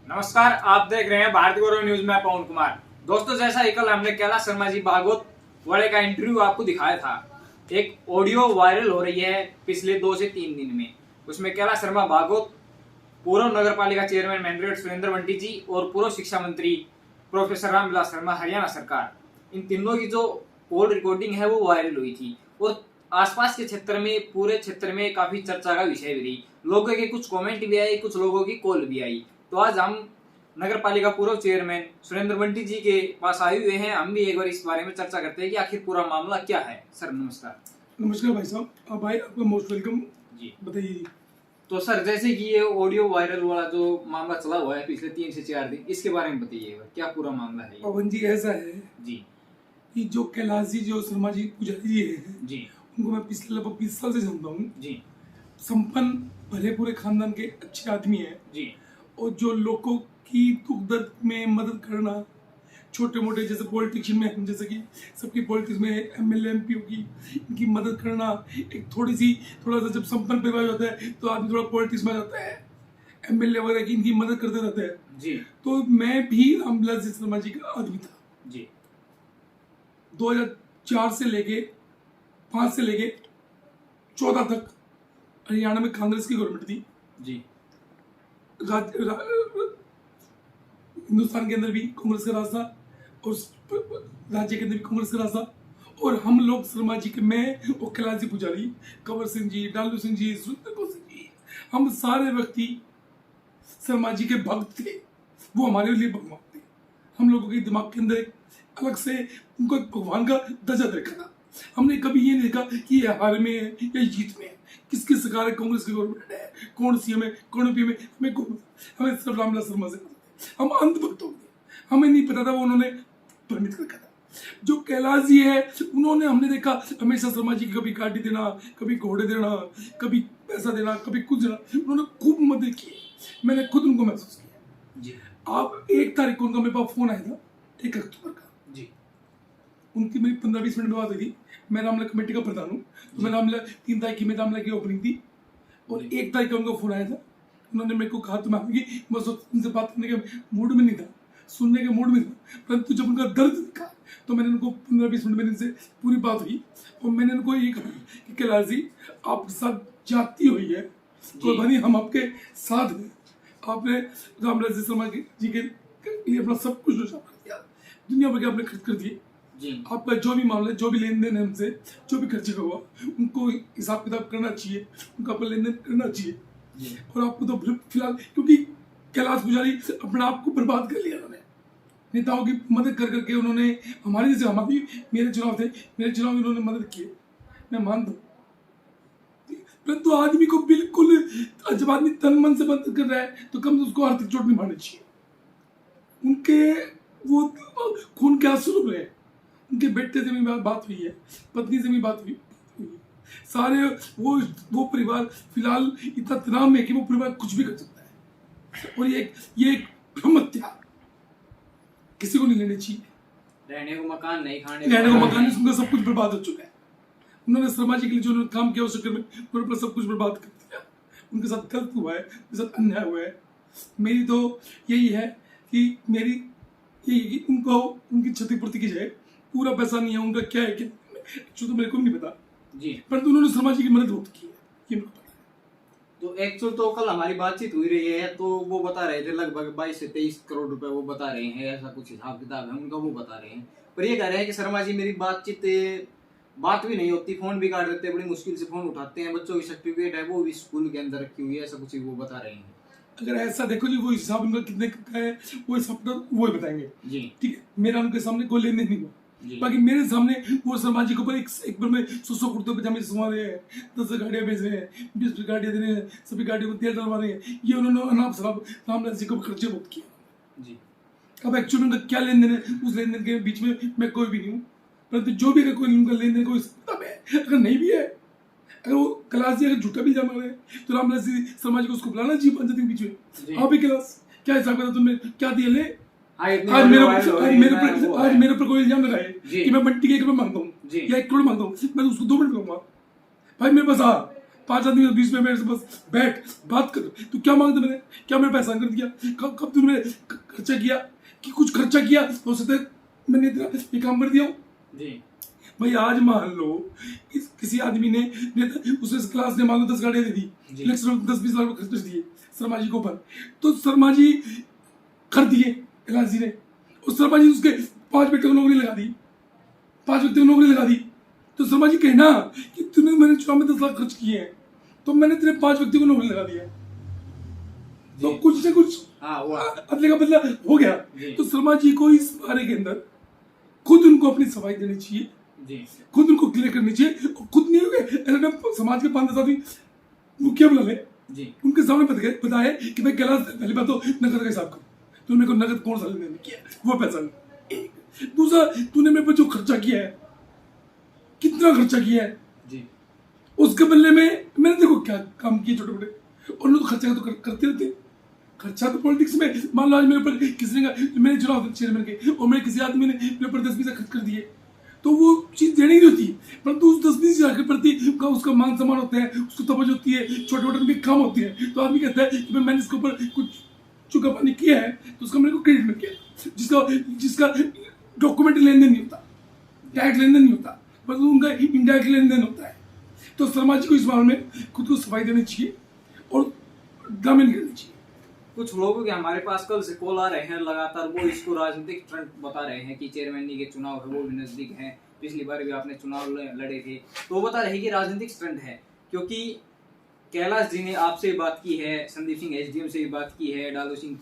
नमस्कार, आप देख रहे हैं भारतीय गौरव न्यूज में पवन कुमार। दोस्तों, जैसा ही कल हमने कैलाश शर्मा जी भागवत वाले का इंटरव्यू आपको दिखाया था, एक ऑडियो वायरल हो रही है पिछले 2 से 3 दिन में। उसमें कैलाश शर्मा भागवत, पूर्व नगर पालिका चेयरमैन मैंडेट सुरेंद्र बंटी जी और पूर्व शिक्षा मंत्री प्रोफेसर रामविलास शर्मा हरियाणा सरकार, इन तीनों की जो कॉल रिकॉर्डिंग है वो वायरल हुई थी और आसपास के क्षेत्र में, पूरे क्षेत्र में काफी चर्चा का विषय भी रही। लोगों के कुछ कमेंट भी आई, कुछ लोगों की कॉल भी आई। तो आज हम नगर पालिका पूर्व चेयरमैन सुरेंद्र बंटी जी के पास आए हुए हैं। हम भी एक बार इस बारे में चर्चा करते हैं कि आखिर पूरा मामला क्या है। सर नमस्कार। नमस्कार भाई साहब। भाई आपका मोस्ट वेलकम जी, बताइए। तो सर, जैसे कि ये ऑडियो वायरल वाला जो मामला चला हुआ है पिछले 3 से 4 दिन, इसके बारे में बताइए, क्या पूरा मामला है? पवन जी, ऐसा है जी कि जो कैलाश जी, जो शर्मा जी पुजारी जी हैं जी उनको मैं पिछले लगभग 20 साल से जानता हूँ। जी संपन्न भले पूरे खानदान के अच्छे आदमी हैं जी और जो लोगों की दुख दर्द में मदद करना, छोटे मोटे जैसे पॉलिटिशियन में हम जैसे कि सबकी पॉलिटिक्स में एमएलए एमपीओ की इनकी मदद करना, एक थोड़ा सा जब संपन्न परिवार होता है तो आदमी थोड़ा पॉलिटिक्स में आ जाता है, एमएलए वगैरह की इनकी मदद करते रहते हैं। जी तो मैं भी रामविलास जी शर्मा जी का आदमी था। जी 2004 से लेके 5 से लेके 14 तक हरियाणा में कांग्रेस की गवर्नमेंट थी। जी हिंदुस्तान के अंदर भी कांग्रेस का राज था और राज्य के अंदर भी कांग्रेस का राज था। और हम लोग शर्मा जी के, मैं और कैलाश जी पुजारी, कंवर सिंह जी, डालू सिंह जी, सुरेंद्र कौर सिंह जी, हम सारे व्यक्ति शर्मा जी के भक्त थे। वो हमारे लिए भगवान थे। हम लोगों के दिमाग के अंदर एक अलग से उनको एक भगवान का दर्जा देखा था। हमने कभी ये नहीं देखा कि ये हार में है या जीत में है, किसकी सरकार है, कांग्रेस की गवर्नमेंट है, कौन सीएम है, कौन पीएम है, हमें सिर्फ रामविलास शर्मा से हम अंधभक्त हो गए। हमें नहीं पता था वो उन्होंने परमिट कर रखा था। जो कैलाश जी है उन्होंने, हमने देखा हमेशा शर्मा जी की कभी गाड़ी देना, कभी घोड़े देना, कभी पैसा देना, कभी कुछ देना, उन्होंने खूब मदद की। मैंने खुद उनको महसूस किया। जी आप 1 तारीख को उनका मेरे पास फोन आया था, 1 अक्टूबर का। जी उनकी मेरी 15-20 मिनट में बात हुई थी। मैं रामला कमेटी का प्रधान हूँ, तो मैं रामला 3 तारीख की मैं रामला की ओपनिंग थी और 1 तारीख का उनका फोन आया था। उन्होंने मेरे को कहा तो मैं बस उनसे बात करने के मूड में नहीं था, सुनने के मूड में था, परंतु जब उनका दर्द देखा तो मैंने उनको 15-20 मिनट में इनसे पूरी बात हुई और मैंने उनको ये कहा कि कैलाश जी, आपके साथ जाती हुई है तो भाई हम आपके साथ हैं। आपने रामविलास जी शर्मा जी के लिए अपना सब कुछ न्यौछावर किया, दुनिया भर के आपने खर्च कर दिए। जी आपका जो भी मामला, जो भी लेन देन है हमसे, जो भी खर्चे का हुआ, उनको हिसाब किताब करना चाहिए, उनका अपना लेन देन करना चाहिए। और आपको तो फिलहाल, क्योंकि कैलाश पुजारी अपने आप को बर्बाद कर लिया उन्होंने, नेताओं की मदद कर करके उन्होंने हमारी, जैसे हमारी मेरे चुनाव थे, मेरे चुनाव में उन्होंने मदद की, मैं मानता हूँ। परंतु आदमी को बिल्कुल, जब आदमी तन मन से मदद कर रहा है तो कम से उसको आर्थिक चोट नहीं मारनी चाहिए। उनके वो खून के आंसू रुक रहे हैं। उनके बेटे से भी बात हुई है, पत्नी से भी बात हुई है। सारे वो परिवार फिलहाल इतना तनाव में कि वो परिवार कुछ भी कर सकता है। और ये एक हत्या किसी को नहीं लेनी चाहिए। रहने को मकान नहीं, खाने रहने को मकान नहीं, उनका सब कुछ बर्बाद हो चुका है। उन्होंने शर्मा जी के लिए जो काम किया उस चक्कर में उन्होंने अपना सब कुछ बर्बाद कर दिया। उनके साथ गलत हुआ है, उनके साथ अन्याय हुआ है। मेरी तो यही है कि उनको उनकी क्षतिपूर्ति की जाए। पूरा पैसा नहीं है उनका, क्या है कि तो मेरे को नहीं पता जी, परंतु उन्होंने शर्मा जी की मदद बहुत की है, ये मेरे को पता है। तो एक्चुअल तो कल हमारी बातचीत हुई रही है, तो वो बता रहे थे लगभग 22 से 23 करोड़ रुपए वो बता रहे हैं, ऐसा कुछ हिसाब किताब है उनका, वो बता रहे हैं। पर ये कह रहे हैं कि शर्मा जी मेरी बात भी नहीं होती, फोन भी काट देते हैं, बड़ी मुश्किल से फोन उठाते हैं, बच्चों की सर्टिफिकेट है वो भी स्कूल के अंदर रखी हुई है, ऐसा कुछ वो बता रहे हैं। अगर ऐसा देखो जी, वो हिसाब उनका कितने का है वो हिसाब तो वो ही बताएंगे जी, ठीक है। मेरा उनके सामने कोई लेन देन नहीं हुआ, बाकी मेरे सामने वो शर्मा जी के ऊपर एक बार में 100 कुर्ते पजामे संवा रहे हैं, 10 गाड़ियां बेच रहे हैं, 20 गाड़ियां दे रहे हैं, सभी गाड़ियों को तेल डलवा रहे हैं। ये उन्होंने अनाप शराब रामविलास जी को खर्चे बहुत किया जी। अब एक्चुअली उनका क्या लेन देन है, उस लेन देन के बीच में मैं कोई भी नहीं हूँ, परंतु जो भी अगर कोई उनका लेन देन कोई सकता है, अगर नहीं भी है, अगर वो कैलाश जी अगर झूठा भी जमा रहे हैं तो रामविलास जी शर्मा जी को उसको बुलाना चाहिए पंचायत के बीच में। हाँ भी कैलाश, क्या हिसाब किताब तुमने क्या दिया ले? आज मेरे ऊपर कोई इल्जाम लगाए कि मैं बंटी के 1 रुपये मांगता हूँ या 1 करोड़ मांगता हूँ, मैं उसको 2 मिनट कहूँगा भाई मेरे पास आ, 5 आदमी के बीच में मेरे से बस बैठ बात कर, तू क्या मांगता मैंने, क्या मैंने पैसा कर दिया, कब तूने मेरे खर्चा किया, कि कुछ खर्चा किया हो सकता है मैंने तेरा ये काम कर दिया हूँ जी। भाई। आज मान लो किसी आदमी ने उसे क्लास ने मान लो 10 गाड़ियां दे दी, इलेक्शन 10-20 लाख खर्च दिए शर्मा जी के ऊपर, तो शर्मा जी कर दिए कैलाश जी ने, और शर्मा जी उसके 5 व्यक्तियों को नौकरी लगा दी, 5 व्यक्तियों को नौकरी लगा दी। तो शर्मा जी कहना कि तूने मेरे चुनाव में 10 लाख खर्च किए हैं तो मैंने तेरे 5 व्यक्तियों को नौकरी लगा दिया, तो कुछ से कुछ अदले का बदला हो गया। तो शर्मा जी को इस बारे के अंदर खुद उनको अपनी सफाई देनी चाहिए, खुद उनको क्लियर करनी चाहिए, और खुद नहीं होगा समाज के 5-10 आदमी मुखिया बुला ले, उनके सामने बताए कि भाई कैलाश पहली बात तो नकद का हिसाब कर, तूने मेरे को नकद कौन सा लेने देने किया वो पैसा ले। दूसरा, तूने मेरे पर जो खर्चा किया है, कितना खर्चा किया है जी, उसके बदले में मैंने देखो क्या काम किए छोटे मोटे, और लोग खर्चा तो करते रहते। खर्चा तो पॉलिटिक्स में मान लो आज मेरे ऊपर किसी ने मेरे चुनाव चेयरमैन के और मेरे किसी आदमी ने मेरे ऊपर 10-20 खर्च कर दिए, तो वो चीज देनी नहीं होती, परंतु उस 10-20 हजार के प्रति उसका मान सम्मान होता है, उसको तवज्जो होती है, छोटे मोटे भी काम होती है। तो आदमी कहता है कि मैंने इसके ऊपर कुछ चुका पानी किया है तो उसका मेरे को क्रेडिट मिल गया, जिसका डॉक्यूमेंट लेन देन नहीं होता, डायरेक्ट लेन देन नहीं होता, बस उनका इनडायरेक्ट लेन देन होता है। तो शर्मा जी को इस बारे में खुद को सफाई देनी चाहिए और ड्रामे नहीं करनी चाहिए। कुछ लोगों के हमारे पास कल से कॉल आ रहे हैं लगातार, वो इसको राजनीतिक ट्रेंड बता रहे हैं कि चेयरमैन के चुनाव है वो भी नजदीक है, पिछली बार भी आपने चुनाव लड़े थे, तो वो बता रहे हैं कि राजनीतिक ट्रेंड है, क्योंकि कैलाश जी ने आपसे बात की है, संदीप सिंह एसडीएम से भी बात की है, डालू सिंह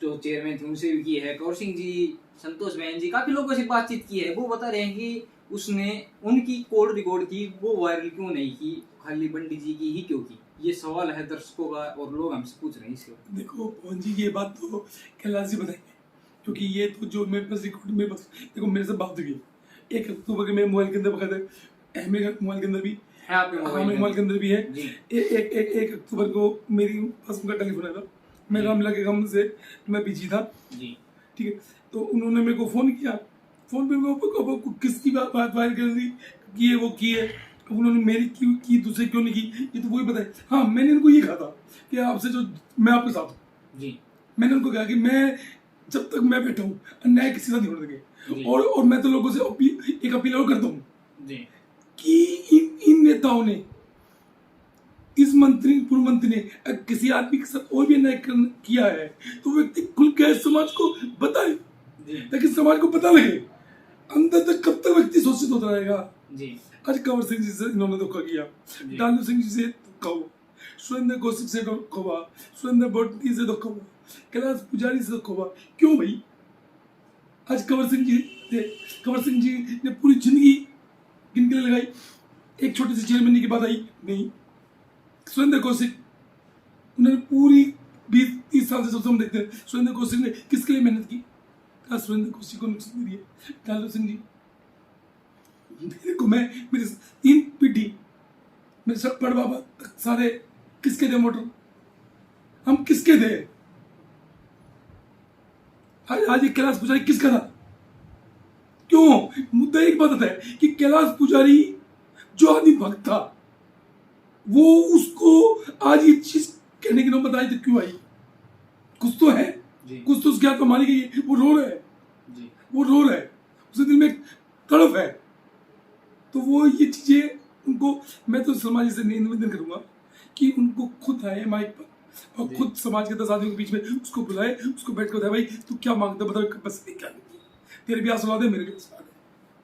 जो चेयरमैन थे उनसे भी की है, कौर सिंह जी, संतोष बहन जी, काफी लोगों से बातचीत की है। वो बता रहे हैं कि उसने उनकी कॉल रिकॉर्ड की वो वायरल क्यों नहीं की, खाली बंडी जी की ही क्यों की। ये सवाल है दर्शकों का और लोग हमसे पूछ रहे हैं इसके। देखो पवन जी ये बात तो कैलाश जी बताएंगे, क्योंकि ये तो जो मेरे पास रिकॉर्ड मेरे पास देखो मेरे से बात हुई है 1 अक्टूबर के मेरे मोबाइल के अंदर बकायदा, मेरे मोबाइल के अंदर भी है, आपके मोबाइल के अंदर भी है। 1 अक्टूबर को मेरी पास उनका टेलीफोन आया था, मैं रामला के काम से मैं बिजी था जी, ठीक है, तो उन्होंने मेरे को फोन किया, फोन पे मेरे को किसकी बात वायरल कर दी कि ये वो की है, उन्होंने मेरी क्यों की दूसरे क्यों नहीं की, ये तो वही बताए। हाँ मैंने उनको ये कहा था कि आपसे जो मैं आपके साथ हूँ जी, मैंने उनको कहा कि मैं जब तक मैं बैठा हूँ अन्याय किसी का नहीं होने देंगे, और मैं तो लोगों से एक अपील और करता हूँ कि इन नेताओं ने, इस मंत्री पूर्व मंत्री ने किसी आदमी के साथ और भी अन्याय किया है तो व्यक्ति खुल के समाज को बताए, ताकि समाज को पता लगे। अंदर तक कब तक व्यक्ति शोषित होता रहेगा जी। आज कंवर सिंह जी से इन्होंने धोखा किया, डालू सिंह जी से धोखा हुआ, सुरेंद्र कौशिक से धोखा हुआ, सुरेंद्र बोटनी से धोखा हुआ, कैलाश पुजारी से धोखा हुआ। क्यों भाई? आज कंवर सिंह जी थे, कंवर सिंह जी ने पूरी जिंदगी गिनके लगाई, एक छोटी सी चेयरमैन की बात आई नहीं। सुरेंद्र कौशिक उन्होंने पूरी 20-30 साल से सबसे हम देखते हैं, सुरेंद्र कौशिक ने किसके लिए मेहनत की? कहा सुरेंद्र कौशिक को नुकसान दिए। डालू सिंह जी मेरे को, मैं मेरे 3 पीढ़ी मेरे बड़ बाबा तक सारे किसके थे मोटर, हम किसके थे? आज ये कैलाश पुजारी किसका था? क्यों? मुद्दा एक बात है कि कैलाश पुजारी जो आदमी भक्त था वो उसको आज ये चीज कहने की नौबत आई तो क्यों आई? कुछ तो है, कुछ तो उसके हाथ में मानी गई, वो रो रहा है जी, वो रो रहा है, उसके दिल में एक तड़प है। तो वो ये चीजें उनको, मैं तो समाज से निवेदन करूंगा कि उनको खुद आए माइक पर और खुद समाज के 10 आदमियों के बीच में उसको बुलाए, उसको बैठ कर बताए भाई तू क्या मांगता बता, कैपेसिटी क्या नहीं, तेरे भी आंसू दे, मेरे भी आंसू दे।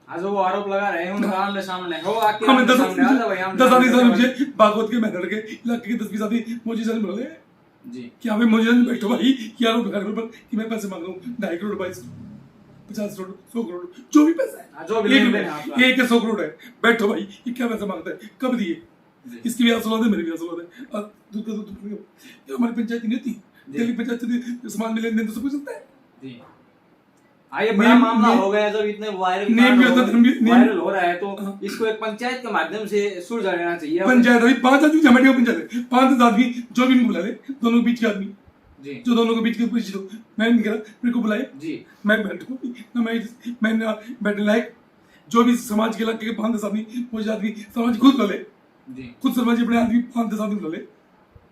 आज वो आरोप लगा रहे हैं उनका आमने सामने हो आके हमें 10 आदमी मुझे भागवत के मेथड के इलाके के 10-20 आदमी मौजी से मिले जी कि हमें मौजी में बैठो भाई कि आरोप लगा रहे पर कि मैं पैसे मांग रहा हूँ 2.5 करोड़ 50 करोड़ 100 करोड़ जो भी पैसा है, जो भी एक 100 करोड़ है, बैठो भाई ये क्या पैसा मांगता है, कब दिए, इसकी भी आंसू दे, मेरी भी आंसू दे। और दूध का दूध हमारी पंचायत नहीं होती, दिल्ली पंचायत समाज में लेन देन तो सब कुछ होता है जी। ये बड़ा मामला हो गया जब इतने वायरल हो रहा है तो इसको एक पंचायत के माध्यम से सुलझा लेना चाहिए। पंचायत अभी 5 आदमी जमाटी पंचायत है, 5 आदमी जो भी बुला ले, दोनों के बीच के आदमी जी, जो दोनों के बीच के परिचित हो, मैं नहीं करा, मेरे को बुलाए जी, मैं बैठूं ना, मैं बैठने लायक, जो भी समाज के इलाके के 5-10 आदमी मुझे आदमी समाज खुद बुला ले, जी खुद शर्मा जी अपने आदमी 5-10 आदमी बुला ले,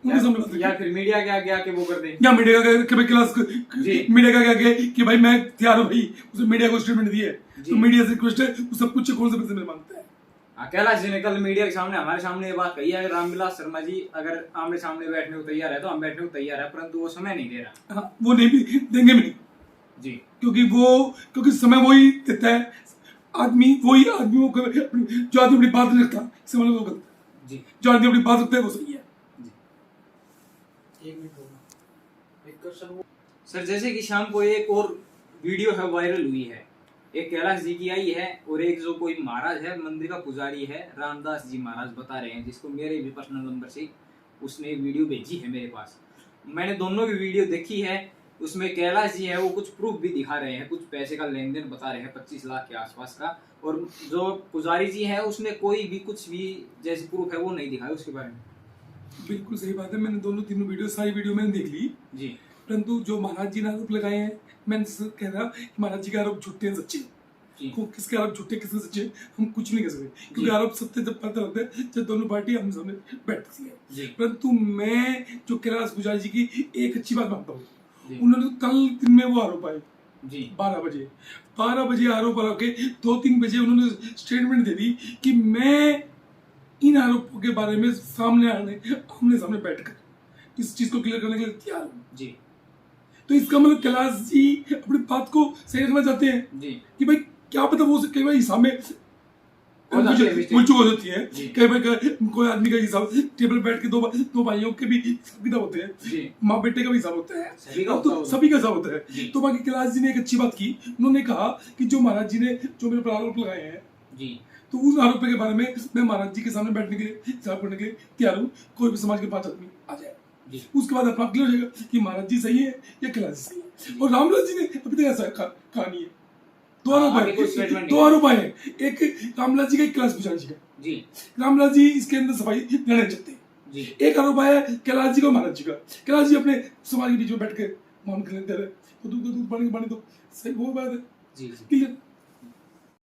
उनके सामने बात या रखिए। फिर मीडिया के आगे आके वो कर दे। या मीडिया का कि भाई क्लास जी। मीडिया का क्या कि भाई मैं तैयार हूँ भाई, उसने मीडिया को स्टेटमेंट दी है, जी। तो मीडिया से रिक्वेस्ट है वो सब कुछ कौन से पैसे में मांगता है। कैलाश जी ने कल मीडिया के सामने हमारे सामने ये बात कही है, रामविलास शर्मा जी अगर आमने सामने बैठने को तैयार है तो हम बैठने को तैयार है, परंतु वो समय नहीं दे रहा। हाँ, वो नहीं भी देंगे भी नहीं, जी क्योंकि समय वही देता है, वही आदमियों को, जो आदमी अपनी बात नहीं रखता समय वो गलत है, जी जो आदमी अपनी बात रखता है वो सही है। जी 1 मिनट होगा एक क्वेश्चन। सर जैसे कि शाम को एक और वीडियो है वायरल हुई है, एक कैलाश जी की आई है और एक जो कोई महाराज है मंदिर का पुजारी है रामदास जी महाराज बता रहे हैं, जिसको मेरे भी पर्सनल नंबर से उसने एक वीडियो भेजी है मेरे पास। मैंने दोनों की वीडियो देखी है, उसमें कैलाश जी है वो कुछ प्रूफ भी दिखा रहे हैं, कुछ पैसे का लेन देन बता रहे हैं 25 लाख के आसपास का, और जो पुजारी जी है उसने कोई भी कुछ भी जैसे प्रूफ है वो नहीं दिखाया उसके बारे में। बिल्कुल सही बात है, मैंने दोनों तीनों वीडियो सारी वीडियो मैंने देख ली जी। परंतु जो महाराज जी ने आरोप लगाए हैं, मैं कह रहा कि महाराज जी के आरोप झूठे हैं सच्चे, किसके आरोप झूठे किसके सच्चे हम कुछ नहीं कह सकते, क्योंकि आरोप सत्य जब पता होता है जब दोनों पार्टी हम सामने बैठती है। परंतु मैं जो कैलाश पुजारी जी की एक अच्छी बात मानता हूँ, उन्होंने कल दिन में वो आरोप आए जी 12 बजे आरोप लगा के 2-3 बजे उन्होंने स्टेटमेंट दे दी कि मैं इन आरोपों के बारे में आमने सामने बैठकर इस चीज को क्लियर करने के लिए तैयार हूँ जी। तो इसका मतलब कैलाश जी अपनी बात को सही रखना चाहते हैं जी, कि भाई क्या पता वो कई बार हिसाब में भूल चूक हो जाती है, कई बार कोई आदमी का हिसाब टेबल बैठ के दो भाइयों के भी हिसाब किताब होते हैं, माँ बेटे का भी हिसाब होता है, तो सभी का हिसाब होता है। तो बाकी कैलाश जी ने एक अच्छी बात की, उन्होंने कहा कि जो महाराज जी ने जो मेरे पर आरोप लगाए हैं जी, तो उस आरोप के बारे में मैं महाराज जी के सामने बैठने के लिए हिसाब करने के लिए तैयार हूँ, कोई भी समाज के 5 आदमी आ जाए, उसके बाद अपना क्लियर हो जाएगा कि महाराज जी सही है या कैलाश जी सही है। और रामलाल जी ने अभी तक ऐसा कहानी है, 2 आरोप आए, एक रामलाल जी का, एक कैलाश पुजारी जी का जी। रामलाल जी इसके अंदर सफाई लेना चाहते हैं, एक आरोप आया कैलाश जी का महाराज जी का, कैलाश जी अपने समाज के बीच में बैठ के मान कर लेते रहे, तो दूध पानी दो, सही वो बात है जी।